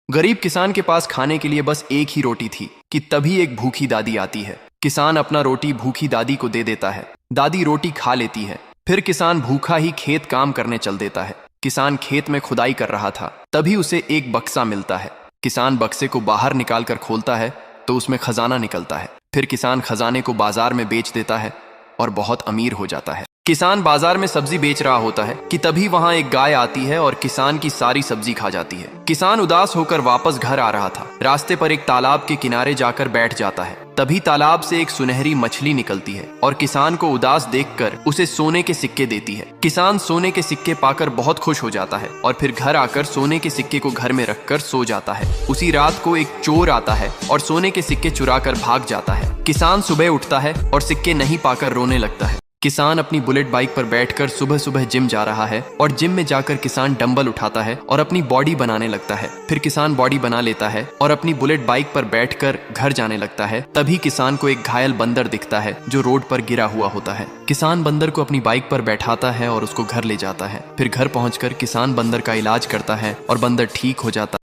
गरीब किसान के पास खाने के लिए बस एक ही रोटी थी कि तभी एक भूखी दादी आती है। किसान अपना रोटी भूखी दादी को दे देता है। दादी रोटी खा लेती है। फिर किसान भूखा ही खेत काम करने चल देता है। किसान खेत में खुदाई कर रहा था, तभी उसे एक बक्सा मिलता है। किसान बक्से को बाहर निकाल कर खोलता है तो उसमें खजाना निकलता है। फिर किसान खजाने को बाजार में बेच देता है और बहुत अमीर हो जाता है। किसान बाजार में सब्जी बेच रहा होता है कि तभी वहां एक गाय आती है और किसान की सारी सब्जी खा जाती है। किसान उदास होकर वापस घर आ रहा था। रास्ते पर एक तालाब के किनारे जाकर बैठ जाता है। तभी तालाब से एक सुनहरी मछली निकलती है और किसान को उदास देखकर उसे सोने के सिक्के देती है। किसान सोने के सिक्के पाकर बहुत खुश हो जाता है और फिर घर आकर सोने के सिक्के को घर में रखकर सो जाता है। उसी रात को एक चोर आता है और सोने के सिक्के चुरा कर भाग जाता है। किसान सुबह उठता है और सिक्के नहीं पाकर रोने लगता है। किसान अपनी बुलेट बाइक पर बैठकर सुबह सुबह जिम जा रहा है और जिम में जाकर किसान डंबल उठाता है और अपनी बॉडी बनाने लगता है। फिर किसान बॉडी बना लेता है और अपनी बुलेट बाइक पर बैठकर घर जाने लगता है। तभी किसान को एक घायल बंदर दिखता है जो रोड पर गिरा हुआ होता है। किसान बंदर को अपनी बाइक पर बैठाता है और उसको घर ले जाता है। फिर घर पहुंचकर किसान बंदर का इलाज करता है और बंदर ठीक हो जाता है।